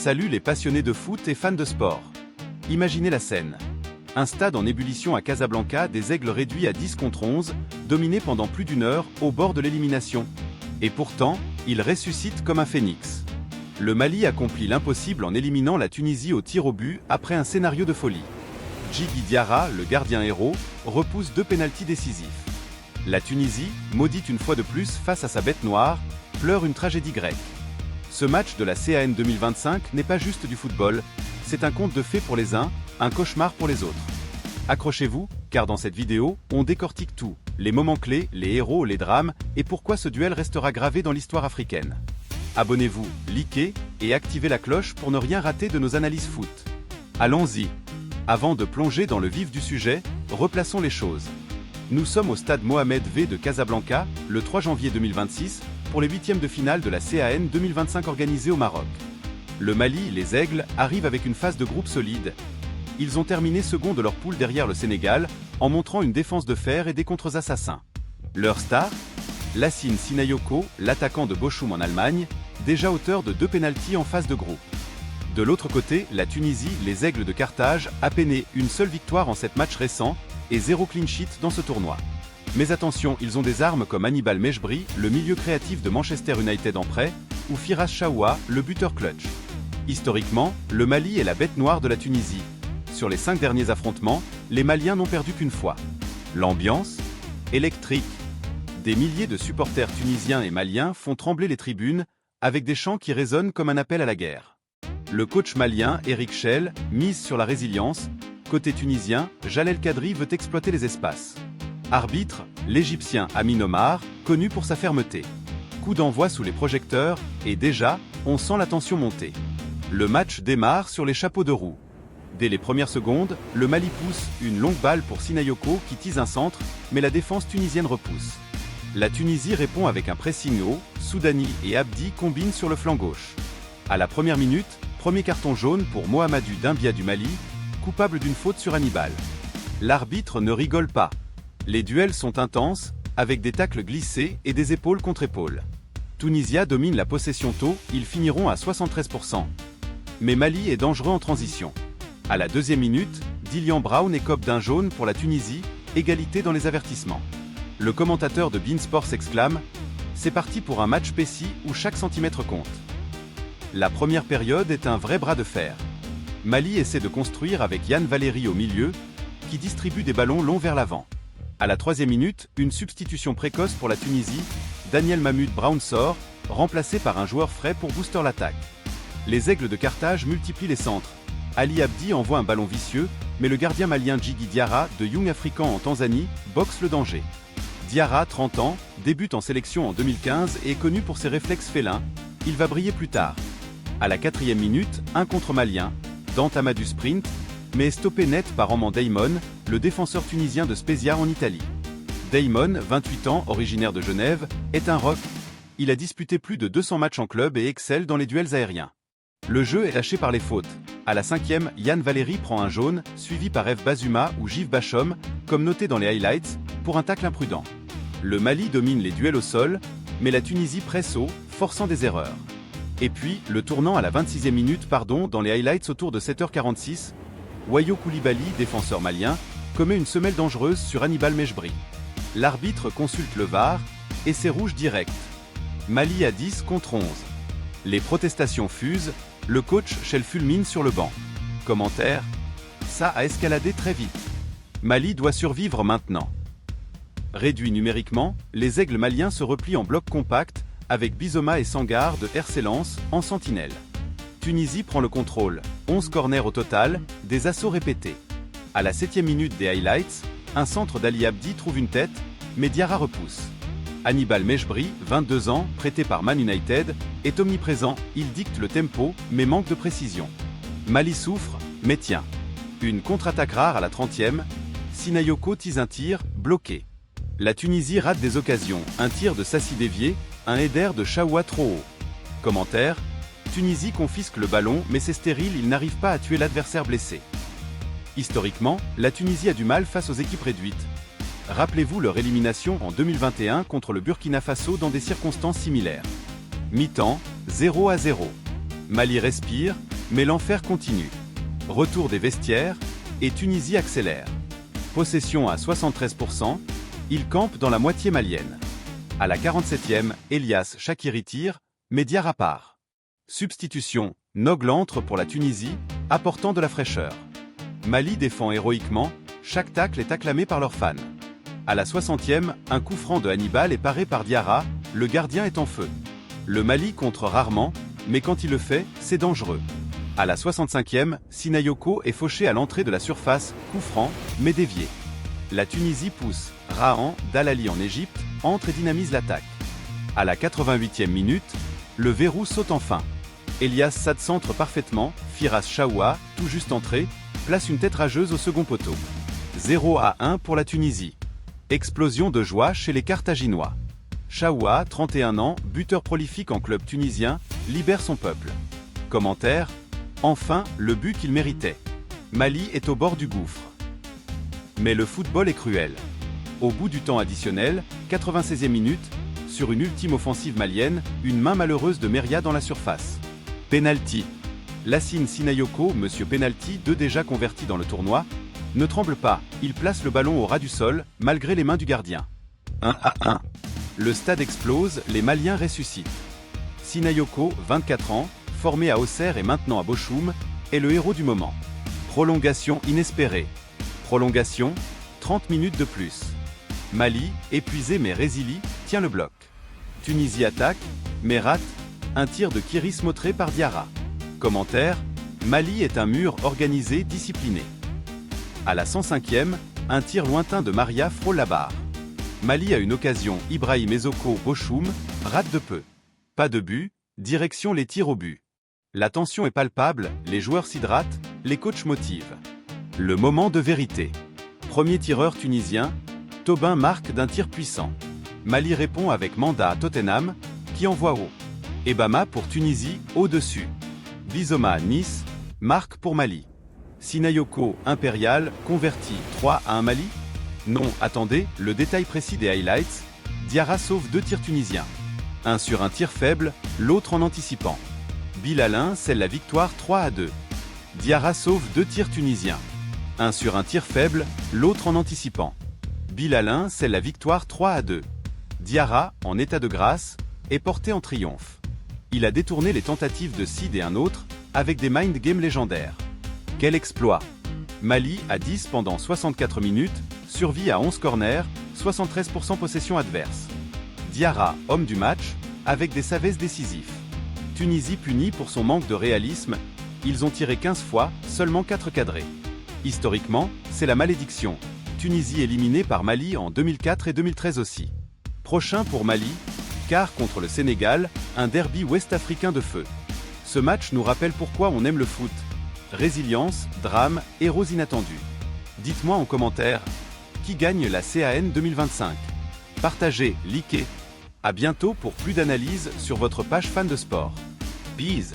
Salut les passionnés de foot et fans de sport. Imaginez la scène. Un stade en ébullition à Casablanca, des Aigles réduits à 10 contre 11, dominés pendant plus d'une heure, au bord de l'élimination. Et pourtant, ils ressuscitent comme un phénix. Le Mali accomplit l'impossible en éliminant la Tunisie au tir au but après un scénario de folie. Djigui Diarra, le gardien héros, repousse 2 pénaltys décisifs. La Tunisie, maudite une fois de plus face à sa bête noire, pleure une tragédie grecque. Ce match de la CAN 2025 n'est pas juste du football, c'est un conte de fées pour les uns, un cauchemar pour les autres. Accrochez-vous, car dans cette vidéo, on décortique tout, les moments clés, les héros, les drames, et pourquoi ce duel restera gravé dans l'histoire africaine. Abonnez-vous, likez, et activez la cloche pour ne rien rater de nos analyses foot. Allons-y. Avant de plonger dans le vif du sujet, replaçons les choses. Nous sommes au stade Mohamed V de Casablanca, le 3 janvier 2026, pour les 8e de finale de la CAN 2025 organisée au Maroc. Le Mali, les Aigles, arrivent avec une phase de groupe solide. Ils ont terminé second de leur poule derrière le Sénégal, en montrant une défense de fer et des contre-assassins. Leur star, Lassine Sinayoko, l'attaquant de Bochum en Allemagne, déjà auteur de 2 pénaltys en phase de groupe. De l'autre côté, la Tunisie, les Aigles de Carthage, a peiné une seule victoire en 7 matchs récents, et 0 clean sheet dans ce tournoi. Mais attention, ils ont des armes comme Hannibal Mejbri, le milieu créatif de Manchester United en prêt, ou Firas Chaoua, le buteur clutch. Historiquement, le Mali est la bête noire de la Tunisie. Sur les 5 derniers affrontements, les Maliens n'ont perdu qu'une fois. L'ambiance ? Électrique. Des milliers de supporters tunisiens et maliens font trembler les tribunes, avec des chants qui résonnent comme un appel à la guerre. Le coach malien, Eric Chelle, mise sur la résilience. Côté tunisien, Jalel Kadri veut exploiter les espaces. Arbitre, l'Égyptien Amin Omar, connu pour sa fermeté. Coup d'envoi sous les projecteurs, et déjà, on sent la tension monter. Le match démarre sur les chapeaux de roue. Dès les premières secondes, le Mali pousse une longue balle pour Sinayoko qui tease un centre, mais la défense tunisienne repousse. La Tunisie répond avec un pressing haut, Soudani et Abdi combinent sur le flanc gauche. À la première minute, premier carton jaune pour Mohamedou Doumbia du Mali, coupable d'une faute sur Hannibal. L'arbitre ne rigole pas. Les duels sont intenses, avec des tacles glissés et des épaules contre épaules. Tunisia domine la possession tôt, ils finiront à 73%. Mais Mali est dangereux en transition. À la 2e minute, Dylan Brown écope d'un jaune pour la Tunisie, égalité dans les avertissements. Le commentateur de beIN Sports s'exclame « C'est parti pour un match précis où chaque centimètre compte ». La première période est un vrai bras de fer. Mali essaie de construire avec Yann Valéry au milieu, qui distribue des ballons longs vers l'avant. À la 3e minute, une substitution précoce pour la Tunisie, Daniel Mahmoud Brown sort, remplacé par un joueur frais pour booster l'attaque. Les Aigles de Carthage multiplient les centres. Ali Abdi envoie un ballon vicieux, mais le gardien malien Djigui Diarra, de Young African en Tanzanie, boxe le danger. Diarra, 30 ans, débute en sélection en 2015 et est connu pour ses réflexes félins, il va briller plus tard. À la 4e minute, un contre malien, Dante Amadou sprint, mais est stoppé net par Amand Daimon, le défenseur tunisien de Spezia en Italie. Daimon, 28 ans, originaire de Genève, est un rock. Il a disputé plus de 200 matchs en club et excelle dans les duels aériens. Le jeu est lâché par les fautes. À la 5e, Yann Valéry prend un jaune, suivi par F. Bazuma ou Gilles Bachom, comme noté dans les highlights, pour un tacle imprudent. Le Mali domine les duels au sol, mais la Tunisie presse haut, forçant des erreurs. Et puis, le tournant à la 26e minute, dans les highlights autour de 7h46, Wayo Koulibaly, défenseur malien, commet une semelle dangereuse sur Hannibal Mejbri. L'arbitre consulte le VAR, et c'est rouge direct. Mali à 10 contre 11. Les protestations fusent, le coach Chelle fulmine sur le banc. Commentaire : ça a escaladé très vite. Mali doit survivre maintenant. Réduits numériquement, les Aigles maliens se replient en bloc compact, avec Bizoma et Sangar de RC Lens en sentinelle. Tunisie prend le contrôle, 11 corners au total, des assauts répétés. À la 7e minute des highlights, un centre d'Ali Abdi trouve une tête, mais Diarra repousse. Hannibal Mejbri, 22 ans, prêté par Man United, est omniprésent, il dicte le tempo, mais manque de précision. Mali souffre, mais tient. Une contre-attaque rare à la 30e, Sinayoko tease un tir, bloqué. La Tunisie rate des occasions, un tir de Sassi dévié, un header de Chaoua trop haut. Commentaire : Tunisie confisque le ballon, mais c'est stérile, il n'arrive pas à tuer l'adversaire blessé. Historiquement, la Tunisie a du mal face aux équipes réduites. Rappelez-vous leur élimination en 2021 contre le Burkina Faso dans des circonstances similaires. Mi-temps, 0-0. Mali respire, Mais l'enfer continue. Retour des vestiaires, et Tunisie accélère. Possession à 73%, il campe dans la moitié malienne. À la 47e, Elias Chakiri tire, mais Diarra part. Substitution, Nogle entre pour la Tunisie, apportant de la fraîcheur. Mali défend héroïquement, chaque tacle est acclamé par leurs fans. À la 60e, un coup franc de Hannibal est paré par Diarra, le gardien est en feu. Le Mali contre rarement, mais quand il le fait, c'est dangereux. À la 65e, Sinayoko est fauché à l'entrée de la surface, coup franc, mais dévié. La Tunisie pousse, Rahan, Dalali en Égypte, entre et dynamise l'attaque. À la 88e minute, le verrou saute enfin. Elias Saad centre parfaitement, Firas Chaoua, tout juste entré, place une tête rageuse au second poteau. 0-1 pour la Tunisie. Explosion de joie chez les Carthaginois. Chaoua, 31 ans, buteur prolifique en club tunisien, libère son peuple. Commentaire: enfin, le but qu'il méritait. Mali est au bord du gouffre. Mais le football est cruel. Au bout du temps additionnel, 96e minute, sur une ultime offensive malienne, une main malheureuse de Meria dans la surface. Penalty. Lassine Sinayoko, monsieur Penalty, 2 déjà converti dans le tournoi, ne tremble pas, il place le ballon au ras du sol, malgré les mains du gardien. 1-1. Le stade explose, les Maliens ressuscitent. Sinayoko, 24 ans, formé à Auxerre et maintenant à Bochum, est le héros du moment. Prolongation inespérée. Prolongation, 30 minutes de plus. Mali, épuisé mais résilie, tient le bloc. Tunisie attaque, mais rate, un tir de Kiris Motré par Diarra. Commentaire: Mali est un mur organisé, discipliné. À la 105e, un tir lointain de Maria frôle la barre. Mali a une occasion, Ibrahim Ezoko Bochum, rate de peu. Pas de but, direction les tirs au but. La tension est palpable, les joueurs s'hydratent, les coachs motivent. Le moment de vérité. Premier tireur tunisien, Tobin marque d'un tir puissant. Mali répond avec Manda à Tottenham, qui envoie haut. Ebama pour Tunisie, au-dessus. Bizoma Nice, marque pour Mali. Sinayoko Impérial, converti 3-1 Mali. Non, attendez, le détail précis des highlights. Diarra sauve 2 tirs tunisiens. Un sur un tir faible, l'autre en anticipant. Bilalin scelle la victoire 3-2. Diarra sauve 2 tirs tunisiens. Un sur un tir faible, l'autre en anticipant. Bilalin scelle la victoire 3-2. Diarra, en état de grâce, est porté en triomphe. Il a détourné les tentatives de Sid et un autre, avec des mind games légendaires. Quel exploit! Mali à 10 pendant 64 minutes, survie à 11 corners, 73% possession adverse. Diarra, homme du match, avec des savès décisifs. Tunisie punie pour son manque de réalisme, ils ont tiré 15 fois, seulement 4 cadrés. Historiquement, c'est la malédiction. Tunisie éliminée par Mali en 2004 et 2013 aussi. Prochain pour Mali, quart contre le Sénégal, un derby ouest-africain de feu. Ce match nous rappelle pourquoi on aime le foot. Résilience, drame, héros inattendus. Dites-moi en commentaire, qui gagne la CAN 2025? Partagez, likez. À bientôt pour plus d'analyses sur votre page fan de sport. Peace.